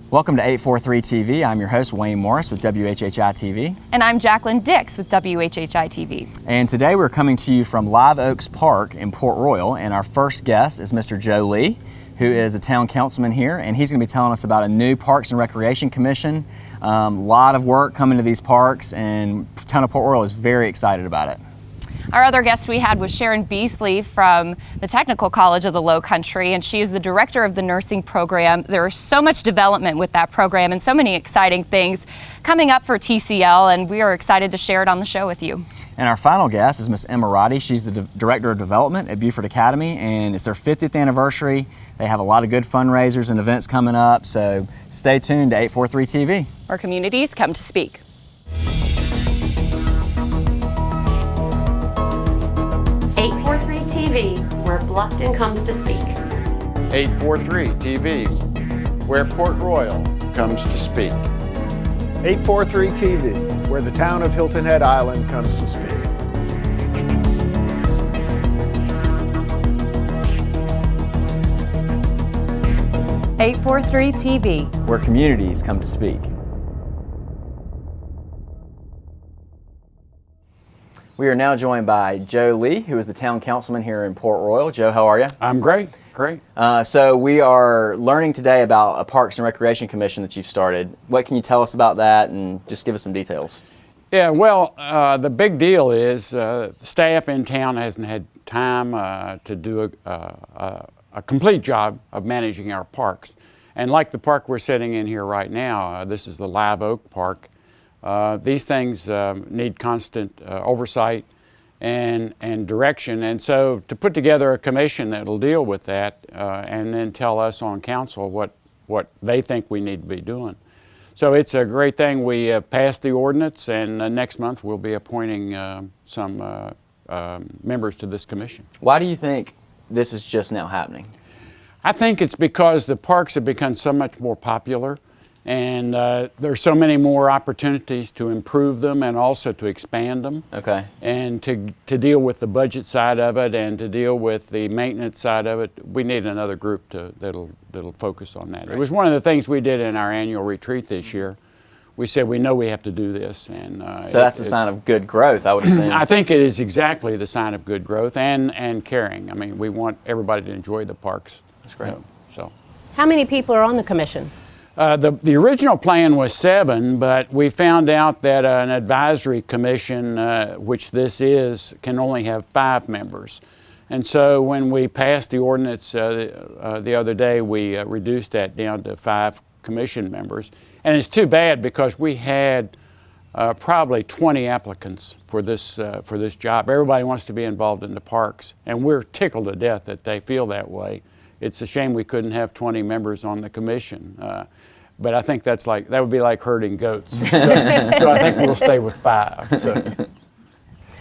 Welcome to 843 TV. I'm your host, Wayne Morris with WHHI-TV. And I'm Jacqueline Dix with WHHI-TV. And today we're coming to you from Live Oaks Park in Port Royal, and our first guest is Mr. Joe Lee, who is a town councilman here, and he's going to be telling us about a new Parks and Recreation Commission. A lot of work coming to these parks, and the town of Port Royal is very excited about it. Our other guest we had was Sharon Beasley from the Technical College of the Low Country, and she is the director of the nursing program. There is so much development with that program and so many exciting things coming up for TCL, and we are excited to share it on the show with you. And our final guest is Miss Emma Roddy. She's the Director of Development at Beaufort Academy, and it's their 50th anniversary. They have a lot of good fundraisers and events coming up, so stay tuned to 843 TV. Where communities come to speak. 843 TV, where Bluffton comes to speak. 843 TV, where Port Royal comes to speak. 843 TV, where the town of Hilton Head Island comes to speak. .843 TV, where communities come to speak. We are now joined by Joe Lee, who is the town councilman here in Port Royal. Joe, how are you? I'm great, great. So we are learning today about a Parks and Recreation Commission that you've started. What can you tell us about that, and just give us some details? Yeah, well, the big deal is the staff in town hasn't had time to do a complete job of managing our parks. And like the park we're sitting in here right now, this is the Live Oak Park. These things need constant oversight and direction, and so to put together a commission that'll deal with that and then tell us on council what they think we need to be doing. So it's a great thing. We passed the ordinance, and next month we'll be appointing some members to this commission. Why do you think this is just now happening? I think it's because the parks have become so much more popular, and there's so many more opportunities to improve them and also to expand them. Okay. And to deal with the budget side of it and to deal with the maintenance side of it, we need another group that'll focus on that. Right. It was one of the things we did in our annual retreat this year. We said we know we have to do this, and so that's a sign of good growth, I would assume. I think it is exactly the sign of good growth and caring. I mean, we want everybody to enjoy the parks. That's great. So, how many people are on the commission? The original plan was 7, but we found out that an advisory commission, which this is, can only have 5 members. And so when we passed the ordinance the other day, we reduced that down to 5 commission members. And it's too bad because we had probably 20 applicants for this job. Everybody wants to be involved in the parks, and we're tickled to death that they feel that way. It's a shame we couldn't have 20 members on the commission. But I think that would be like herding goats. So I think we'll stay with 5.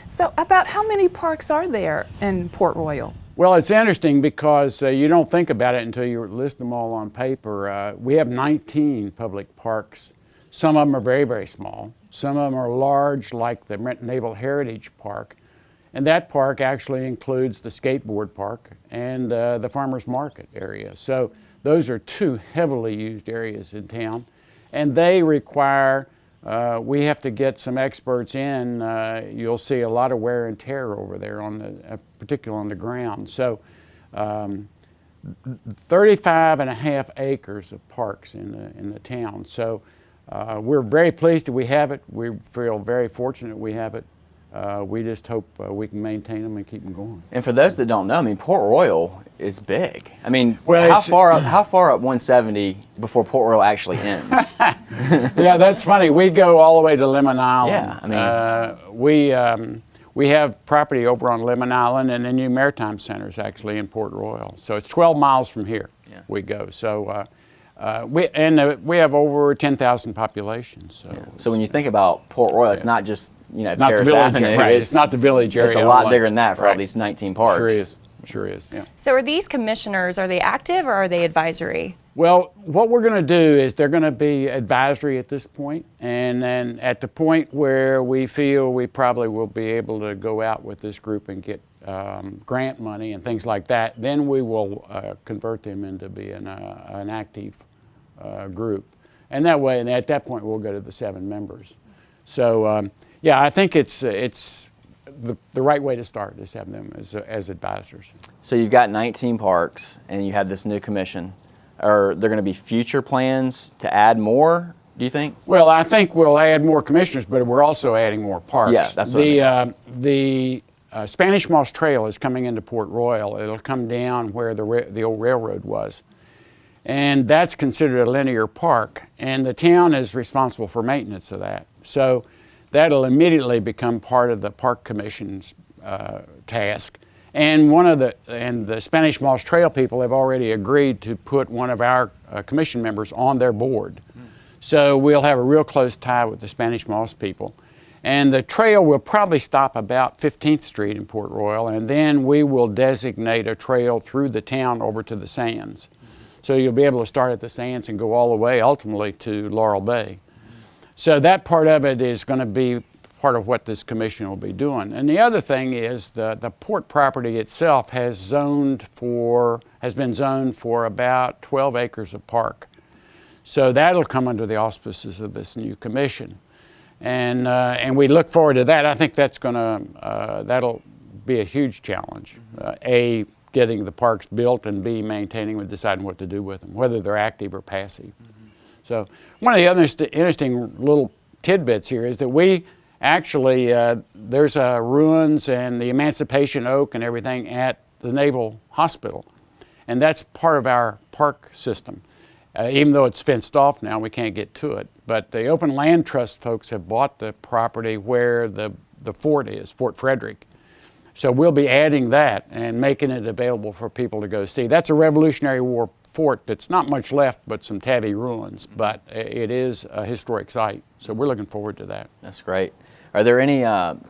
So about how many parks are there in Port Royal? Well, it's interesting because you don't think about it until you list them all on paper. We have 19 public parks. Some of them are very, very small. Some of them are large, like the Naval Heritage Park. And that park actually includes the skateboard park and the farmers market area. So those are 2 heavily used areas in town. And they require, we have to get some experts in. You'll see a lot of wear and tear over there, particularly on the ground. So 35.5 acres of parks in the town. So we're very pleased that we have it. We feel very fortunate we have it. We just hope we can maintain them and keep them going. And for those that don't know, I mean, Port Royal is big. I mean, well, how far up 170 before Port Royal actually ends? Yeah, that's funny. We go all the way to Lemon Island. Yeah, I mean, we have property over on Lemon Island, and the new Maritime Center is actually in Port Royal. So it's 12 miles from here. Yeah. We go. So we have over 10,000 population. So, yeah. So when you think about Port Royal, it's not just not Paris the village, Avenue. Right. It's not the village area. It's a lot bigger than that for all these 19 parks. Sure is. Sure is. Yeah. So are these commissioners, are they active or are they advisory? Well, what we're going to do is they're going to be advisory at this point, and then at the point where we feel we probably will be able to go out with this group and get grant money and things like that, then we will convert them into being an active group. And that way, and at that point, we'll go to the 7 members. So, yeah, I think it's the right way to start is have them as advisors. So you've got 19 parks, and you have this new commission. Are there going to be future plans to add more, do you think? Well, I think we'll add more commissioners, but we're also adding more parks. Yeah, that's what I mean. The Spanish Moss Trail is coming into Port Royal. It'll come down where the old railroad was. And that's considered a linear park, and the town is responsible for maintenance of that. So that'll immediately become part of the Park Commission's task. And the Spanish Moss Trail people have already agreed to put one of our commission members on their board. So we'll have a real close tie with the Spanish Moss people. And the trail will probably stop about 15th Street in Port Royal, and then we will designate a trail through the town over to the Sands. So you'll be able to start at the Sands and go all the way ultimately to Laurel Bay. So that part of it is going to be part of what this commission will be doing. And the other thing is the port property itself has been zoned for about 12 acres of park. So that'll come under the auspices of this new commission. And we look forward to that. I think that'll be a huge challenge. A, getting the parks built, and B, maintaining and deciding what to do with them, whether they're active or passive. So one of the other interesting little tidbits here is that we actually, there's ruins and the Emancipation Oak and everything at the Naval Hospital. And that's part of our park system. Even though it's fenced off now, we can't get to it. But the Open Land Trust folks have bought the property where the fort is, Fort Frederick. So we'll be adding that and making it available for people to go see. That's a Revolutionary War fort that's not much left but some tabby ruins, but it is a historic site. So we're looking forward to that. That's great. Are there any,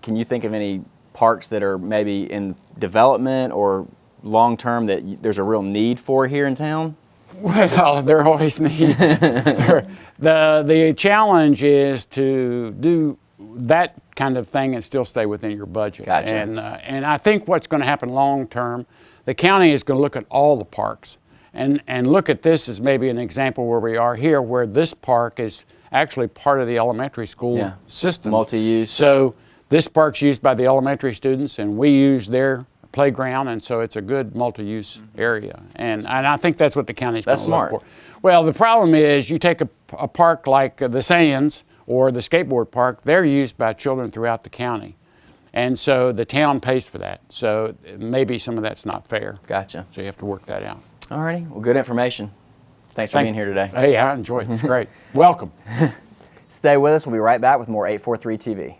can you think of any parks that are maybe in development or long-term that there's a real need for here in town? Well, there are always needs. The challenge is to do that kind of thing and still stay within your budget. Gotcha. And I think what's going to happen long term, the county is going to look at all the parks and look at this as maybe an example where we are here, where this park is actually part of the elementary school system. Multi-use. So this park's used by the elementary students, and we use their playground, and so it's a good multi-use area. And I think that's what the county's going to look for. Well, the problem is you take a park like the Sands or the skateboard park, they're used by children throughout the county. And so the town pays for that. So maybe some of that's not fair. Gotcha. So you have to work that out. All righty. Well, good information. Thanks for being here today. Hey, I enjoyed it. It's great. Welcome. Stay with us. We'll be right back with more 843 TV.